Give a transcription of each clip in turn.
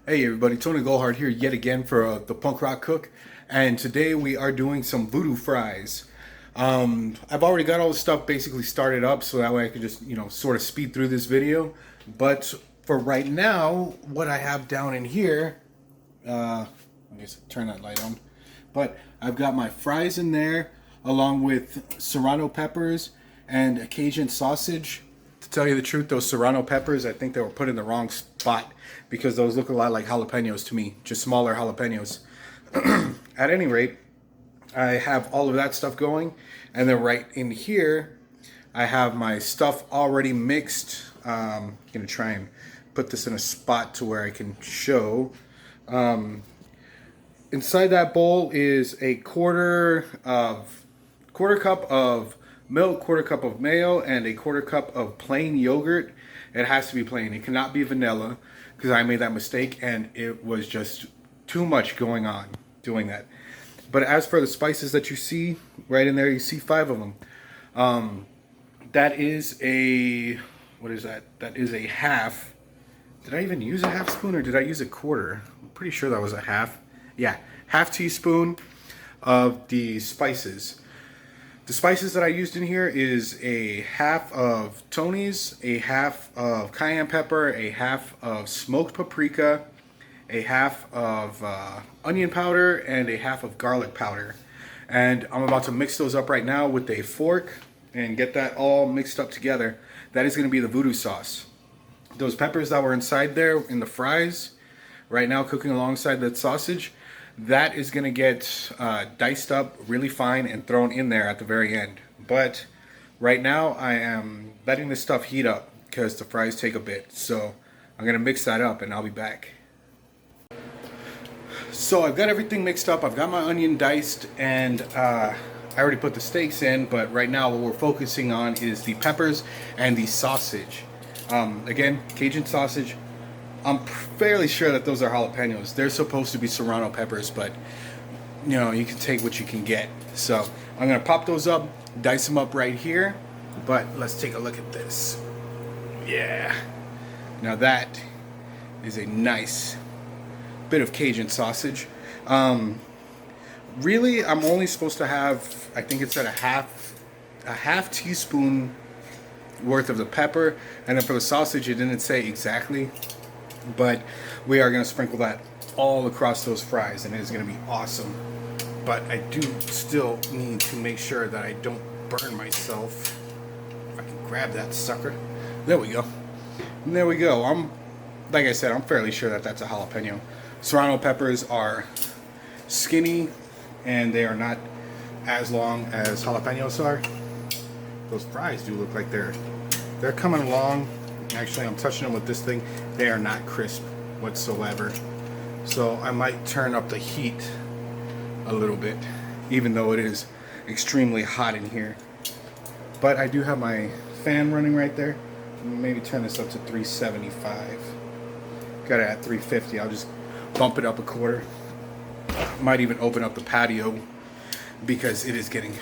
Hey everybody, Tony Goldhart here yet again for the Punk Rock Cook, and today we are doing some voodoo fries. I've already got all the stuff basically started up, so that way I can just sort of speed through this video. But for right now, what I have down in here, I guess turn that light on. But I've got my fries in there, along with serrano peppers and a Cajun sausage. To tell you the truth, those serrano peppers, I think they were put in the wrong spot because those look a lot like jalapenos to me, just smaller jalapenos. At any rate, I have all of that stuff going, and then right in here, I have my stuff already mixed. Gonna try and put this in a spot to where I can show. Inside that bowl is a quarter cup of milk, quarter cup of mayo, and a quarter cup of plain yogurt. It has to be plain. It cannot be vanilla because I made that mistake and it was just too much going on doing that. But as for the spices that you see right in there, you see 5 of them. That is a, what is that? That is a half. Did I even use a half spoon or did I use a quarter? I'm pretty sure that was a half. Yeah, half teaspoon of the spices. The spices that I used in here is a half of Tony's, a half of cayenne pepper, a half of smoked paprika, a half of onion powder, and a half of garlic powder. And I'm about to mix those up right now with a fork and get that all mixed up together. That is going to be the voodoo sauce. Those peppers that were inside there in the fries, right now cooking alongside that sausage, that is going to get diced up really fine and thrown in there at the very end. But right now I am letting this stuff heat up because the fries take a bit. So I'm going to mix that up and I'll be back. So I've got everything mixed up. I've got my onion diced and I already put the steaks in. But right now what we're focusing on is the peppers and the sausage. Again, Cajun sausage. I'm fairly sure that those are jalapenos. They're supposed to be serrano peppers, but you can take what you can get. So I'm gonna pop those up, dice them up right here. But let's take a look at this. Yeah. Now that is a nice bit of Cajun sausage. Really, I'm only supposed to have, I think it's at a half teaspoon worth of the pepper, and then for the sausage, it didn't say exactly. But we are going to sprinkle that all across those fries and it is going to be awesome. But I do still need to make sure that I don't burn myself. If I can grab that sucker. There we go. And there we go. Like I said, I'm fairly sure that that's a jalapeno. Serrano peppers are skinny and they are not as long as jalapenos are. Those fries do look like they're coming along. Actually, I'm touching them with this thing. They are not crisp whatsoever. So I might turn up the heat a little bit, even though it is extremely hot in here. But I do have my fan running right there. Maybe turn this up to 375. Got it at 350. I'll just bump it up a quarter. Might even open up the patio because it is getting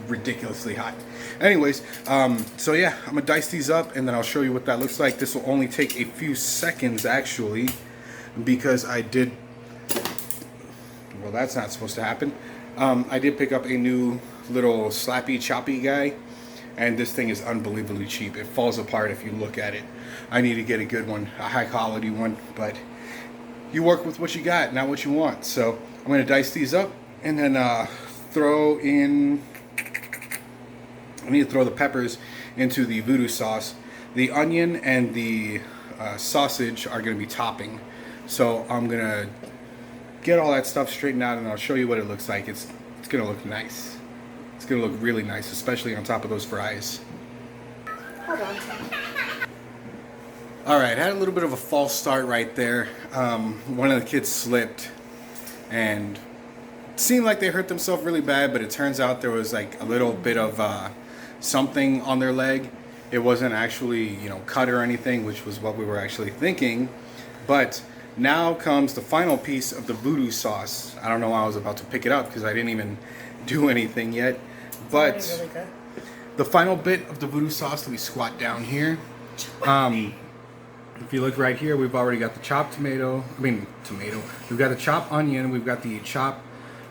ridiculously hot. Anyways, so yeah, I'm gonna dice these up and then I'll show you what that looks like. This will only take a few seconds actually, because I did, well, that's not supposed to happen. I did pick up a new little slappy choppy guy, and this thing is unbelievably cheap. It falls apart if you look at it. I need to get a good one, a high quality one, but you work with what you got, not what you want. So I'm gonna dice these up and then throw in, I need to throw the peppers into the voodoo sauce. The onion and the sausage are going to be topping. So I'm going to get all that stuff straightened out and I'll show you what it looks like. It's going to look nice. It's going to look really nice, especially on top of those fries. Hold on. Alright, had a little bit of a false start right there. One of the kids slipped and it seemed like they hurt themselves really bad, but it turns out there was like a little bit of something on their leg. It wasn't actually, cut or anything, which was what we were actually thinking. But now comes the final piece of the voodoo sauce. I don't know why I was about to pick it up because I didn't even do anything yet. But the final bit of the voodoo sauce, let me squat down here. If you look right here, we've already got the chopped tomato. We've got the chopped onion. We've got the chopped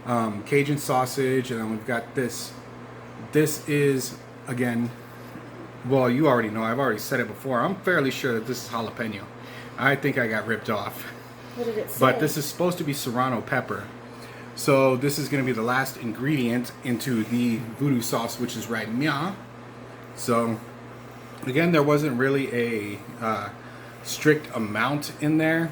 Cajun sausage, and then we've got this. This is, again, well, you already know. I've already said it before. I'm fairly sure that this is jalapeno. I think I got ripped off. What did it say? But this is supposed to be serrano pepper. So this is going to be the last ingredient into the voodoo sauce, which is right now. So again, there wasn't really a strict amount in there.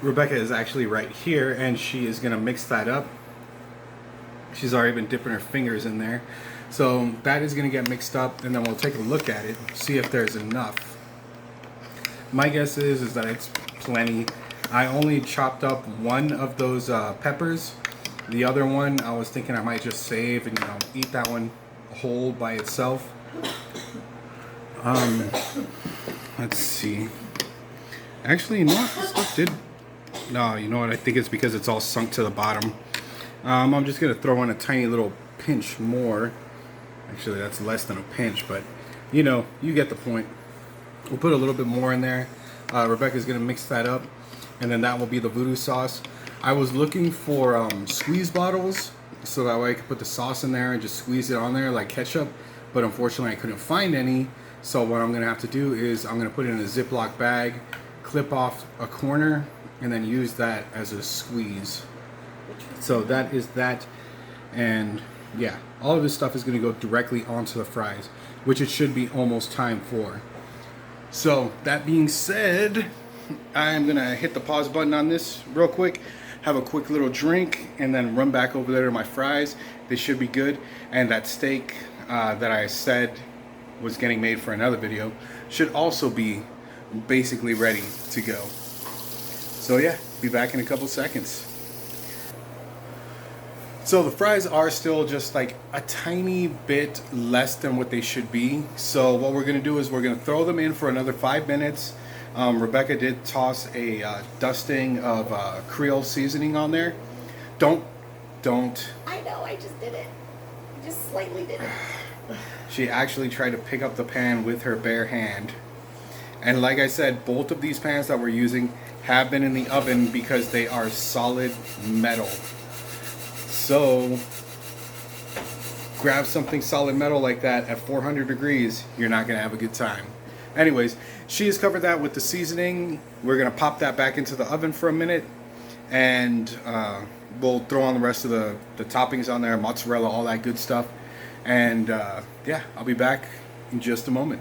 Rebecca is actually right here, and she is going to mix that up. She's already been dipping her fingers in there. So that is going to get mixed up, and then we'll take a look at it, see if there's enough. My guess is that it's plenty. I only chopped up one of those peppers. The other one, I was thinking I might just save and, eat that one whole by itself. Let's see. Actually, you know what? This stuff did. No, you know what? I think it's because it's all sunk to the bottom. I'm just going to throw in a tiny little pinch more. Actually, that's less than a pinch, but you get the point. We'll put a little bit more in there. Rebecca's going to mix that up, and then that will be the voodoo sauce. I was looking for squeeze bottles so that way I could put the sauce in there and just squeeze it on there like ketchup, but unfortunately I couldn't find any. So what I'm going to have to do is I'm going to put it in a Ziploc bag, clip off a corner, and then use that as a squeeze. So that is that, and yeah, all of this stuff is going to go directly onto the fries, which it should be almost time for. So that being said, I'm going to hit the pause button on this real quick, have a quick little drink, and then run back over there to my fries. They should be good, and that steak that I said was getting made for another video should also be basically ready to go. So yeah, be back in a couple seconds. So the fries are still just like a tiny bit less than what they should be. So what we're going to do is we're going to throw them in for another 5 minutes. Rebecca did toss a dusting of Creole seasoning on there. Don't. I know, I just did it. I just slightly did it. She actually tried to pick up the pan with her bare hand. And like I said, both of these pans that we're using have been in the oven because they are solid metal. So grab something solid metal like that at 400 degrees, you're not going to have a good time. Anyways, she has covered that with the seasoning. We're going to pop that back into the oven for a minute, and we'll throw on the rest of the toppings on there, mozzarella, all that good stuff. And yeah, I'll be back in just a moment.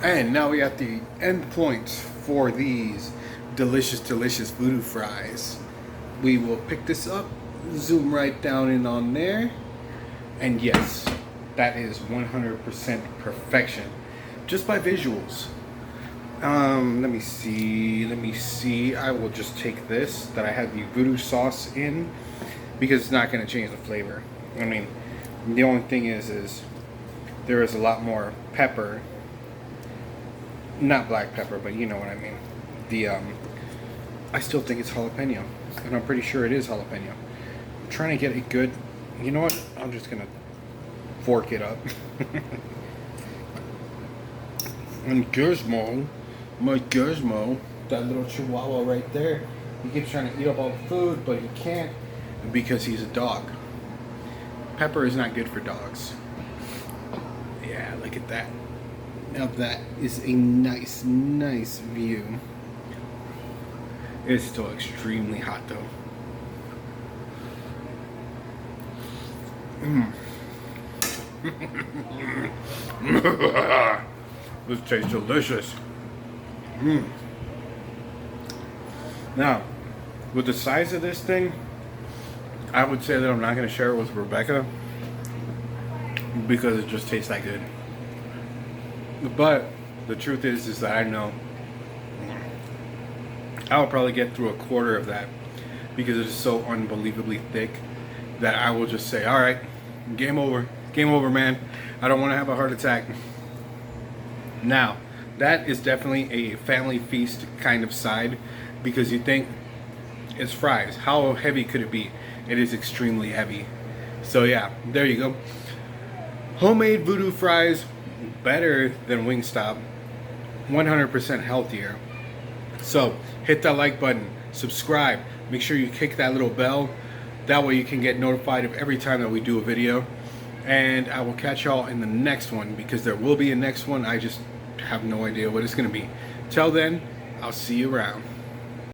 And now we're at the end point for these delicious voodoo fries. We will pick this up, zoom right down in on there, and yes, that is 100% perfection just by visuals. Let me see, I will just take this that I had the voodoo sauce in because it's not going to change the flavor. I mean, the only thing is there is a lot more pepper, not black pepper, but you know what I mean. I still think it's jalapeno, and I'm pretty sure it is jalapeno. I'm trying to get it good. You know what? I'm just gonna fork it up. And Gizmo, my Gizmo, that little chihuahua right there, he keeps trying to eat up all the food, but he can't because he's a dog. Pepper is not good for dogs. Yeah, look at that. Now that is a nice view. It's still extremely hot though. This tastes delicious. Now, with the size of this thing, I would say that I'm not going to share it with Rebecca because it just tastes that good. But the truth is that I know I'll probably get through a quarter of that because it is so unbelievably thick that I will just say, all right, game over, man. I don't want to have a heart attack. Now, that is definitely a family feast kind of side because you think it's fries. How heavy could it be? It is extremely heavy. So yeah, there you go. Homemade voodoo fries better than Wingstop, 100% healthier. So hit that like button, subscribe, make sure you kick that little bell. That way you can get notified of every time that we do a video. And I will catch y'all in the next one, because there will be a next one. I just have no idea what it's going to be. Till then, I'll see you around.